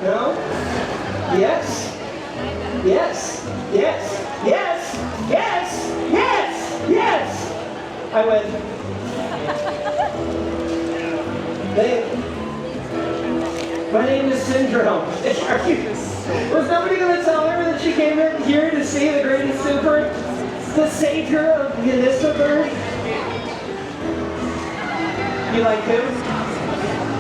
No? Yes? Yes? Yes? Yes? Yes? Yes? Yes! I went, my name is Syndrome. Was nobody going to tell her that she came here to see the greatest super, the savior of Unicyber? You like him?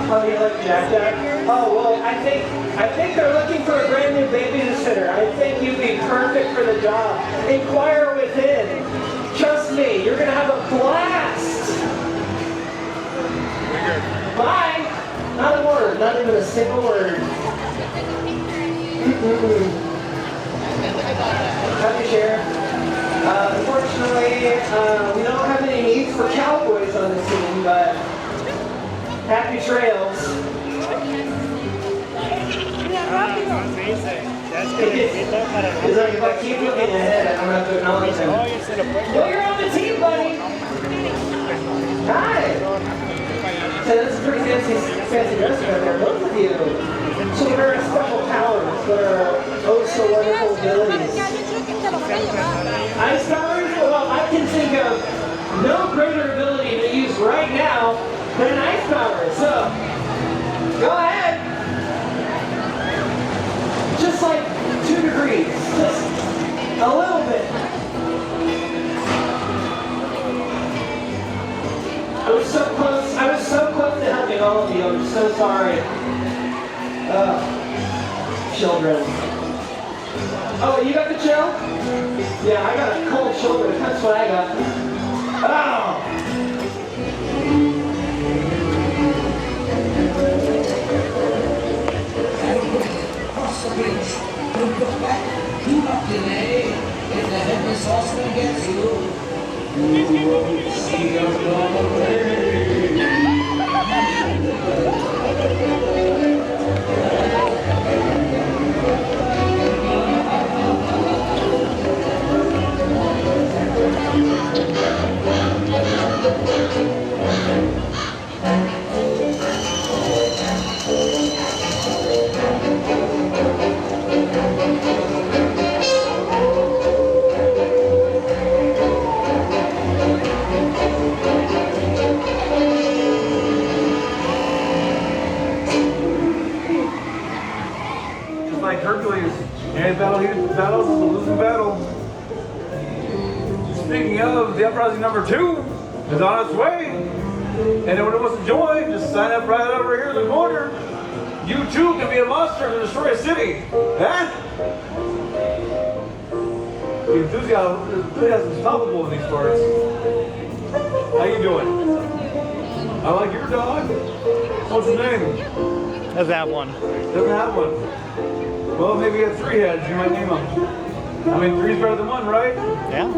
Oh, you like Jack Jack? Oh, well, I think they're looking for a brand new babysitter. I think you'd be perfect for the job. Inquire within. Trust me, you're going to have a blast. Bye. Not a word, not even a single word. Happy Sheriff. Unfortunately, we don't have any needs for cowboys on the team, but happy trails. It's like if I keep looking ahead, I don't have to acknowledge him. Well, you're on the team, buddy. Hi. So that's a pretty fancy dress right there, both of you. So what are special powers? What are oh so wonderful abilities? Ice powers? Well, I can think of no greater ability to use right now than ice powers. So go ahead. Just like 2 degrees. Just a little bit. I was so close to helping all of you. I'm so sorry. Children. Oh, you got the chill? Yeah, I got a cold shoulder. That's what I got. Oh! Cross the bridge. Don't look back. Do not delay. If the headless horseman gets you, you won't see your glory. Like Hercules, any battles is a losing battle. Speaking of, the uprising number 2 is on its way. And anyone who wants to join, just sign up right over here in the corner. You too can be a monster to destroy a city. Huh? The enthusiasm's palpable in these parts. How you doing? I like your dog. What's his name? Doesn't have one. Doesn't have one. Well, maybe you have 3 heads, you might name them. I mean, 3's better than 1, right? Yeah.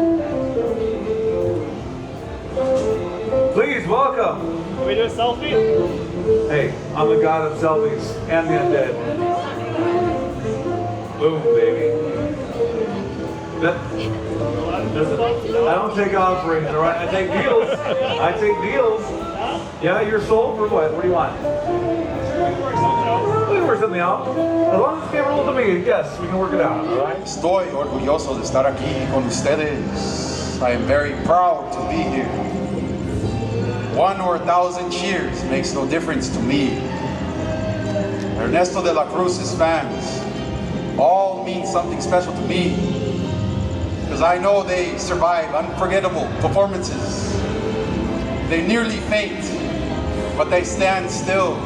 Please, welcome. Can we do a selfie? Hey, I'm the god of selfies and the undead. Boom, baby. I don't take offerings, all right? I take deals. I take deals. Yeah, you're sold for what? What do you want? We can work something out. As long as it's favorable to me, yes, we can work it out, all right? Estoy orgulloso de estar aquí con ustedes. I am very proud to be here. 1 or 1,000 cheers makes no difference to me. Ernesto de la Cruz's fans all mean something special to me because I know they survive unforgettable performances. They nearly faint, but they stand still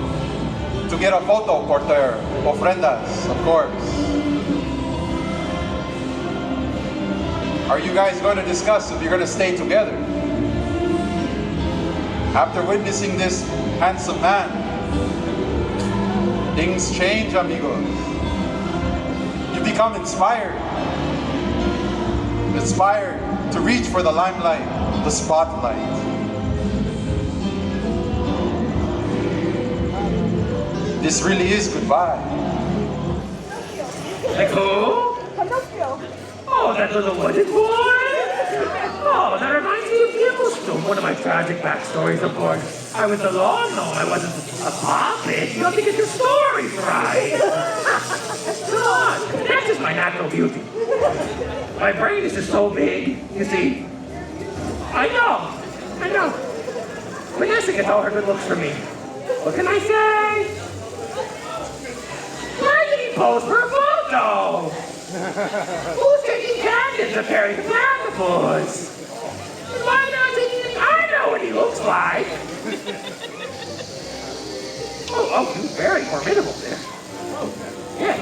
to get a photo por their ofrendas, of course. Are you guys going to discuss if you're going to stay together? After witnessing this handsome man, things change, amigos. You become inspired to reach for the limelight, the spotlight. This really is goodbye. Like who? Oh, that little wooden boy? Oh, that reminds me of Yellowstone, one of my tragic backstories, of course. I was alone, though. I wasn't a puppet. You have to get your stories right. My brain is just so big, you see. I know. Vanessa gets all her good looks from me. What can I say? Why did he pose for a photo? Who's taking candidates to carry the platypus? Why not taking? I know what he looks like. Oh, he's very formidable there. Yeah.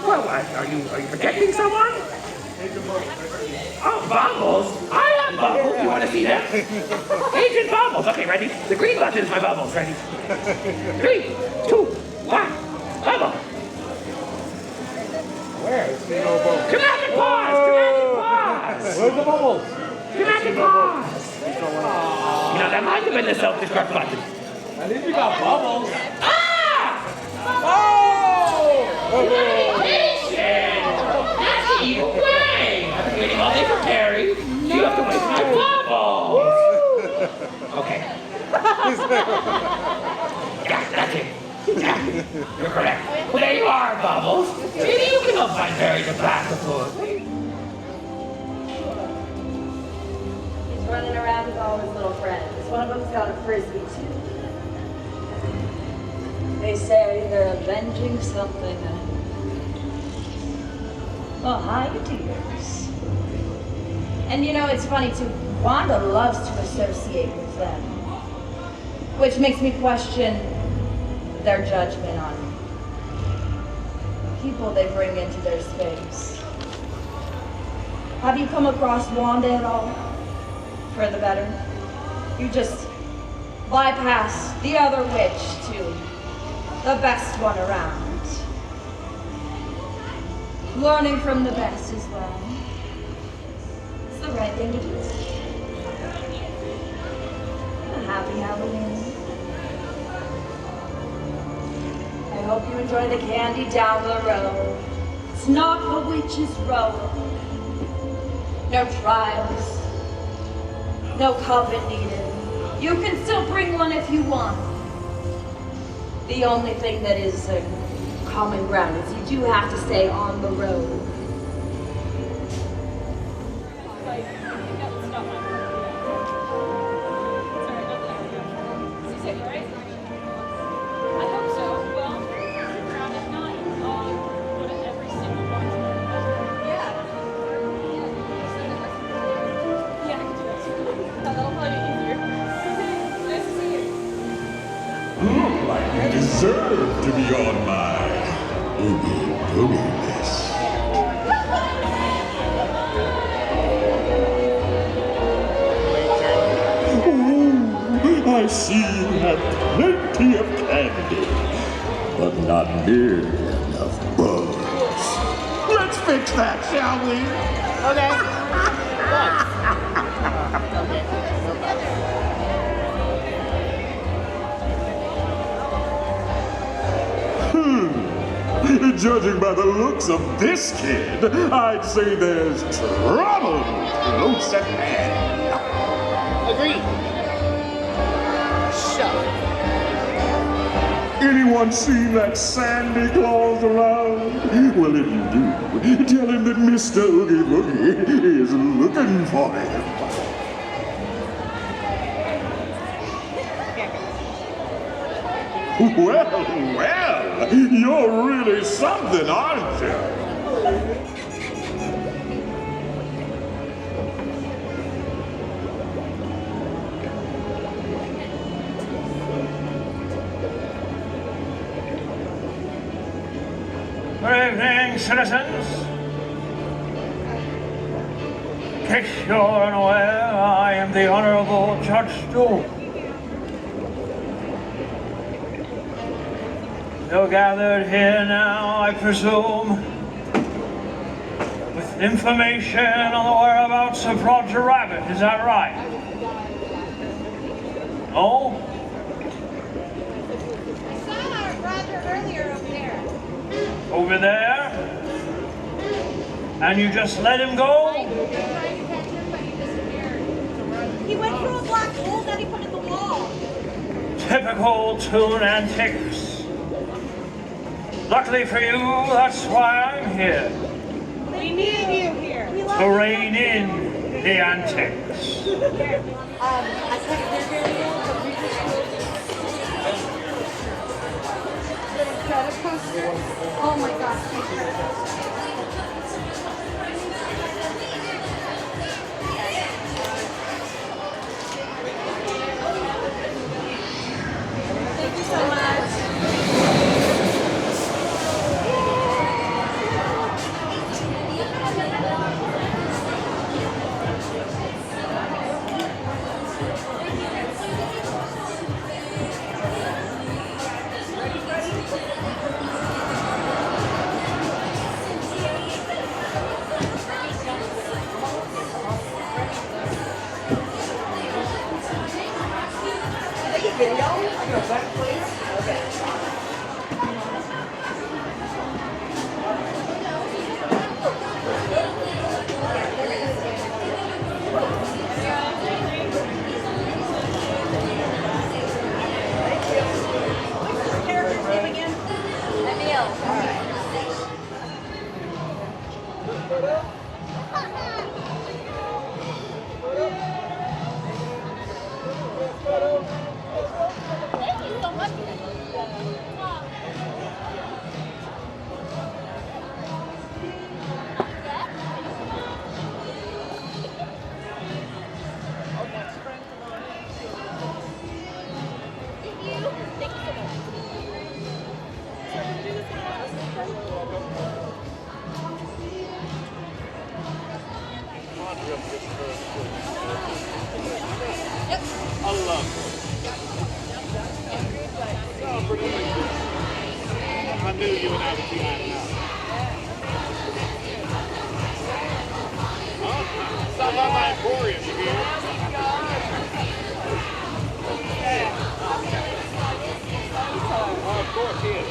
Well, are you protecting someone? Oh, Bubbles! I have Bubbles! You want to see them? Agent Bubbles! Okay, ready? The green button is my Bubbles. Ready? 3, 2, 1. Bubble! Where? I see no bubbles. Command and pause! Command and pause! Where's the bubbles? Command and pause! You know, that might have been the self-destruct button. At least we got bubbles. Ah! Oh! Patient! That's the evil way! I've been waiting all day for Carrie. You have to wait for my Bubbles! Okay. Yeah, that's it. Yeah, you're correct. Well, there you are, Bubbles. Maybe you can help find Barry the platypus. He's running around with all his little friends. One of them's got a frisbee, too. They say they're avenging something. Oh, hi, dears. And you know, it's funny, too. Wanda loves to associate with them. Which makes me question their judgment on people they bring into their space. Have you come across Wanda at all? For the better? You just bypass the other witch to the best one around. Learning from the best as well. It's the right thing to do. Happy Halloween. I hope you enjoy the candy down the road. It's not the witch's road. No trials. No coven needed. You can still bring one if you want. The only thing that is a common ground is you do have to stay on the road. I deserve to be on my Oogie Boogie list. Oh, I see you have plenty of candy, but not nearly enough bugs. Let's fix that, shall we? Judging by the looks of this kid, I'd say there's trouble close at hand. Agreed. Shut up. Anyone seen that Sandy Claus around? Well, if you do, tell him that Mr. Oogie Boogie is looking for him. Well, you're really something, aren't you? Good evening, citizens. In case you're unaware, I am the Honorable Judge Doom. You're gathered here now, I presume, with information on the whereabouts of Roger Rabbit, is that right? No? I saw Roger earlier over there. Over there? And you just let him go? I tried to catch him, but he disappeared. He went through a black hole that he put in the wall. Typical Toon antics. Luckily for you, that's why I'm here. We need you here. We love to rein in the antics. I can't hear very well, but we just little credit poster. Oh my gosh. Thank you so much. I knew you and I would be hiding out. Huh? Stop by my emporium, you hear? Oh, of course, he is.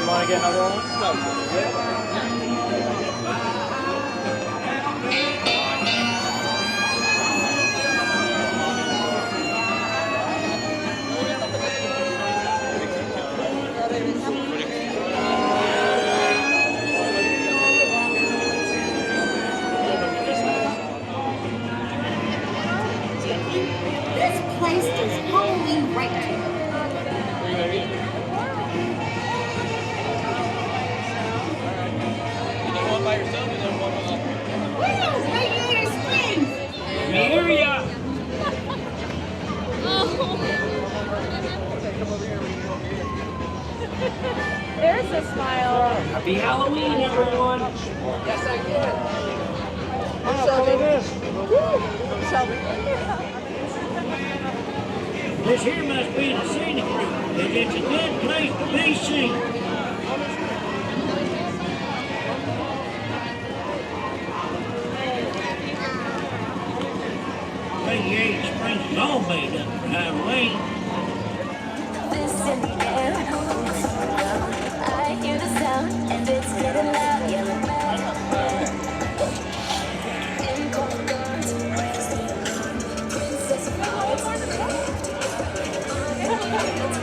You want to get another one? This place is Halloween right. Where's Radiator Springs? Hear ya! There's a smile. Happy Halloween, everyone. Yes, I did. This here must be the scenic route. It's a good place to be seen. Radiator Springs is all made up for Halloween. This in the air. I hear the sound and it's getting loud. Yelling back. In cold guns, raise the alarm. Princess It's